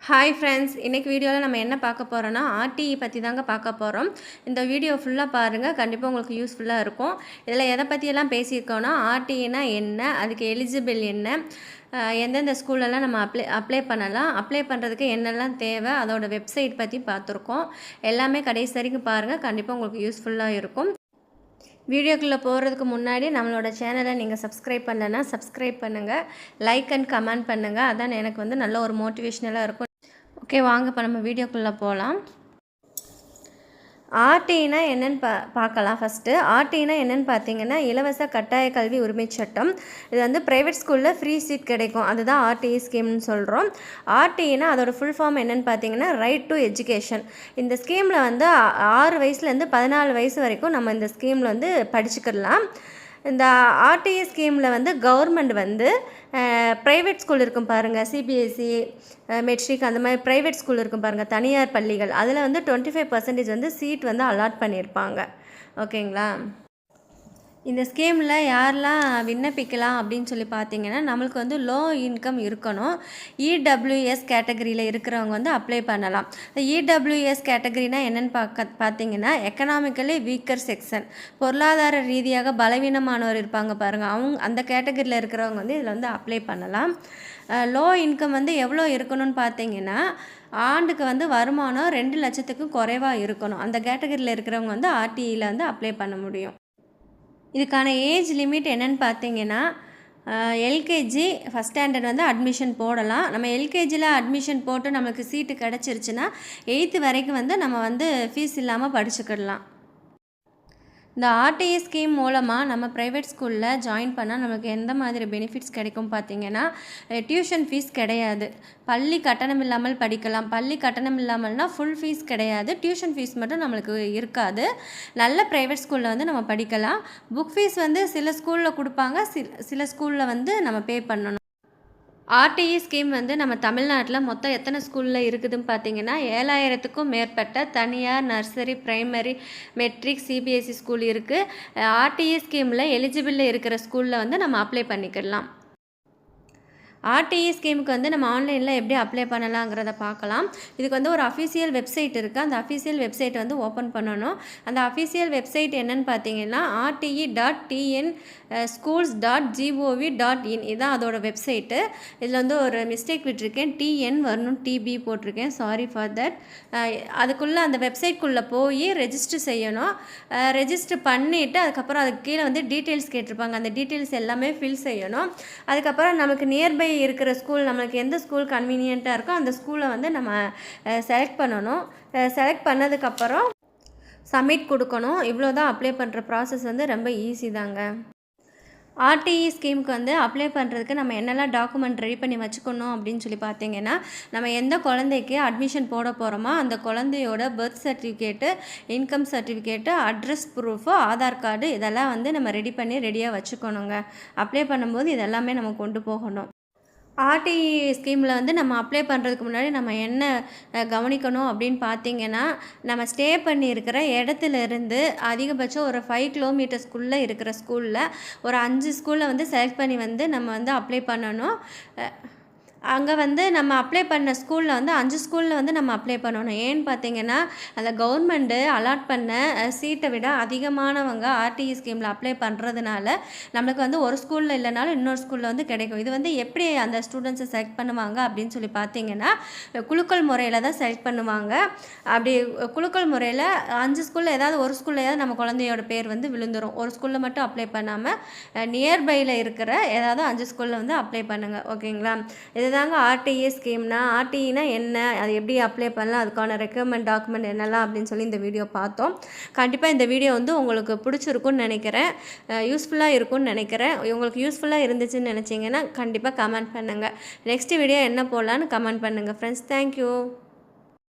Hi friends, இன்றைக்கி வீடியோவில் நம்ம என்ன பார்க்க போகிறோன்னா ஆர்டிஇ பற்றி தாங்க பார்க்க போகிறோம். இந்த வீடியோ ஃபுல்லாக பாருங்கள், கண்டிப்பாக உங்களுக்கு யூஸ்ஃபுல்லாக இருக்கும். இதில் எதை பற்றியெல்லாம் பேசியிருக்கோன்னா ஆர்டிஇனா என்ன, அதுக்கு எலிஜிபிள் என்ன, எந்தெந்த ஸ்கூல்லலாம் நம்ம அப்ளை பண்ணலாம், அப்ளை பண்ணுறதுக்கு என்னெல்லாம் தேவை, அதோட வெப்சைட் பற்றி பார்த்துருக்கோம். எல்லாமே கடைசி வரைக்கும் பாருங்கள், கண்டிப்பாக உங்களுக்கு யூஸ்ஃபுல்லாக இருக்கும். வீடியோக்குள்ளே போகிறதுக்கு முன்னாடி நம்மளோட சேனலை நீங்கள் சப்ஸ்கிரைப் பண்ணலைன்னா சப்ஸ்கிரைப் பண்ணுங்கள், லைக் அண்ட் கமெண்ட் பண்ணுங்கள். அதான் எனக்கு நல்ல ஒரு மோட்டிவேஷ்னலாக இருக்கும். ஓகே, வாங்க இப்போ நம்ம வீடியோக்குள்ளே போகலாம். ஆர்டிஇனா என்னென்னு பார்க்கலாம். ஃபஸ்ட்டு ஆர்டிஇனா என்னென்னு பார்த்தீங்கன்னா இலவச கட்டாய கல்வி உரிமை சட்டம். இது ப்ரைவேட் ஸ்கூலில் ஃப்ரீ சீட் கிடைக்கும், அதுதான் ஆர்டிஇ ஸ்கீம்னு சொல்கிறோம். ஆர்டிஇனா அதோட ஃபுல் ஃபார்ம் என்னென்னு பார்த்தீங்கன்னா ரைட் டு எஜுகேஷன். இந்த ஸ்கீமில் 6 வயசுலேருந்து 14 வயசு வரைக்கும் நம்ம இந்த ஸ்கீமில் படிச்சுக்கிடலாம். இந்த ஆர்டிஇ ஸ்கீமில் கவர்மெண்ட் ப்ரைவேட் ஸ்கூல் இருக்கும் பாருங்கள், சிபிஎஸ்சி, மெட்ரிக், அந்த மாதிரி ப்ரைவேட் ஸ்கூல் இருக்கும் பாருங்கள், தனியார் பள்ளிகள், அதில் 25% சீட் அலாட் பண்ணியிருப்பாங்க. ஓகேங்களா? இந்த ஸ்கீமில் யாரெல்லாம் விண்ணப்பிக்கலாம் அப்படின்னு சொல்லி பார்த்தீங்கன்னா நம்மளுக்கு லோ இன்கம் இருக்கணும். இடபிள்யூஎஸ் கேட்டகரியில் இருக்கிறவங்க அப்ளை பண்ணலாம். இடபிள்யூஎஸ் கேட்டகரினா என்னென்னு பார்த்தீங்கன்னா எக்கனாமிக்கலி வீக்கர் செக்ஷன், பொருளாதார ரீதியாக பலவீனமானவர் இருப்பாங்க பாருங்கள், அவங்க அந்த கேட்டகரியில் இருக்கிறவங்க இதில் அப்ளை பண்ணலாம். லோ இன்கம் எவ்வளோ இருக்கணும்னு பார்த்தீங்கன்னா ஆண்டுக்கு வருமானம் 2 லட்சத்துக்கும் குறைவாக இருக்கணும். அந்த கேட்டகரியில் இருக்கிறவங்க ஆர்டிஇயில் அப்ளை பண்ண முடியும். இதுக்கான ஏஜ் லிமிட் என்னென்னு பார்த்தீங்கன்னா எல்கேஜி ஃபஸ்ட் ஸ்டாண்டர்ட் அட்மிஷன் போடலாம். நம்ம எல்கேஜியில் அட்மிஷன் போட்டு நம்மளுக்கு சீட்டு கிடச்சிருச்சுன்னா 8th வரைக்கும் நம்ம ஃபீஸ் இல்லாமல் படிச்சுக்கிடலாம். இந்த ஆர்டிஇ ஸ்கீம் மூலமாக நம்ம ப்ரைவேட் ஸ்கூலில் ஜாயின் பண்ணால் நமக்கு எந்த மாதிரி பெனிஃபிட்ஸ் கிடைக்கும் பார்த்தீங்கன்னா டியூஷன் ஃபீஸ் கிடையாது, பள்ளி கட்டணம் இல்லாமல் படிக்கலாம். பள்ளி கட்டணம் இல்லாமல்னால் ஃபுல் ஃபீஸ் கிடையாது, டியூஷன் ஃபீஸ் மட்டும் நம்மளுக்கு இருக்காது. நல்ல ப்ரைவேட் ஸ்கூலில் நம்ம படிக்கலாம். புக் ஃபீஸ் சில ஸ்கூலில் கொடுப்பாங்க, சில ஸ்கூலில் நம்ம பே பண்ணணும். ஆர்டிஇ ஸ்கீம் நம்ம தமிழ்நாட்டில் மொத்தம் எத்தனை ஸ்கூலில் இருக்குதுன்னு பார்த்தீங்கன்னா 7000க்கும் மேற்பட்ட தனியார் nursery, primary, matric, CBSE school இருக்குது. ஆர்டிஇ ஸ்கீமில் எலிஜிபிள் இருக்கிற ஸ்கூலில் நம்ம அப்ளை பண்ணிக்கலாம். ஆர்டிஇ ஸ்கீமுக்கு நம்ம ஆன்லைனில் எப்படி அப்ளை பண்ணலாங்கிறத பார்க்கலாம். இதுக்கு ஒரு அஃபிஷியல் வெப்சைட் இருக்குது. அந்த அஃபிஷியல் வெப்சைட் ஓப்பன் பண்ணணும். அந்த அஃபிஷியல் வெப்சைட் என்னென்னு பார்த்தீங்கன்னா rte.tnschools.gov.in, இதுதான் அதோட வெப்சைட்டு. இதில் ஒரு மிஸ்டேக் விட்டுருக்கேன், டிஎன் வரணும், டிபி போட்டிருக்கேன், சாரி ஃபார் தட். அதுக்குள்ளே அந்த வெப்சைட்குள்ளே போய் ரெஜிஸ்டர் செய்யணும். ரெஜிஸ்டர் பண்ணிவிட்டு அதுக்கப்புறம் அதுக்கு கீழே டீட்டெயில்ஸ் கேட்டிருப்பாங்க, அந்த டீட்டெயில்ஸ் எல்லாமே ஃபில் செய்யணும். அதுக்கப்புறம் நமக்கு நியர்பை இருக்கிற ஸ்கூல், நம்மளுக்கு எந்த ஸ்கூல் கன்வீனியண்ட்டாக இருக்கோ அந்த ஸ்கூலை நம்ம செலக்ட் பண்ணணும். செலக்ட் பண்ணதுக்கப்புறம் சப்மிட் கொடுக்கணும். இவ்வளோ தான் அப்ளை பண்ணுற ப்ராசஸ் ரொம்ப ஈஸி தாங்க. ஆர்டிஇ ஸ்கீமுக்கு அப்ளை பண்ணுறதுக்கு நம்ம என்னெல்லாம் டாக்குமெண்ட் ரெடி பண்ணி வச்சுக்கணும் அப்படின்னு சொல்லி பார்த்தீங்கன்னா நம்ம எந்த குழந்தைக்கு அட்மிஷன் போட போகிறோமோ அந்த குழந்தையோட birth certificate, income certificate, address proof, Aadhaar card, இதெல்லாம் நம்ம ரெடி பண்ணி ரெடியாக வச்சுக்கணுங்க. அப்ளை பண்ணும்போது இதெல்லாமே நம்ம கொண்டு போகணும். ஆர்டிஇ ஸ்கீமில் நம்ம அப்ளை பண்ணுறதுக்கு முன்னாடி நம்ம என்ன கவனிக்கணும் அப்படின்னு பார்த்தீங்கன்னா நம்ம ஸ்டே பண்ணியிருக்கிற இடத்துலேருந்து அதிகபட்சம் ஒரு 5 கிலோமீட்டர்ஸ்குள்ளே இருக்கிற ஸ்கூலில் ஒரு 5 ஸ்கூலில் செலக்ட் பண்ணி நம்ம அப்ளை பண்ணணும். அங்கே நம்ம அப்ளை பண்ண ஸ்கூலில் 5 ஸ்கூலில் நம்ம அப்ளை பண்ணணும். ஏன்னு பார்த்தீங்கன்னா அந்த கவர்மெண்ட்டு அலாட் பண்ண சீட்டை விட அதிகமானவங்க ஆர்டிஇ ஸ்கீமில் அப்ளை பண்ணுறதுனால நம்மளுக்கு ஒரு ஸ்கூலில் இல்லைனாலும் இன்னொரு ஸ்கூலில் கிடைக்கும். இது எப்படி அந்த ஸ்டூடெண்ட்ஸை செலக்ட் பண்ணுவாங்க அப்படின்னு சொல்லி பார்த்தீங்கன்னா குலுக்கல் முறையில் தான் செலக்ட் பண்ணுவாங்க. அப்படி குலுக்கல் முறையில் 5 ஸ்கூலில் ஏதாவது ஒரு ஸ்கூல்லையாவது நம்ம குழந்தையோட பேர் விழுந்துடும். ஒரு ஸ்கூலில் மட்டும் அப்ளை பண்ணாமல் நியர்பையில் இருக்கிற ஏதாவது 5 ஸ்கூலில் அப்ளை பண்ணுங்கள். ஓகேங்களா? இதுதாங்க ஆர்டிஇ ஸ்கீம்னா. ஆர்டிஇனா என்ன, அது எப்படி அப்ளை பண்ணலாம், அதுக்கான ரெக்கமெண்ட் டாக்குமெண்ட் என்னெல்லாம் அப்படின்னு சொல்லி இந்த வீடியோ பார்த்தோம். கண்டிப்பாக இந்த வீடியோ உங்களுக்கு பிடிச்சிருக்குன்னு நினைக்கிறேன், யூஸ்ஃபுல்லாக இருக்கும்னு நினைக்கிறேன். உங்களுக்கு யூஸ்ஃபுல்லாக இருந்துச்சுன்னு நினச்சிங்கன்னா கண்டிப்பாக கமெண்ட் பண்ணுங்கள். நெக்ஸ்ட் வீடியோ என்ன போடலான்னு கமெண்ட் பண்ணுங்கள் ஃப்ரெண்ட்ஸ். தேங்க்யூ.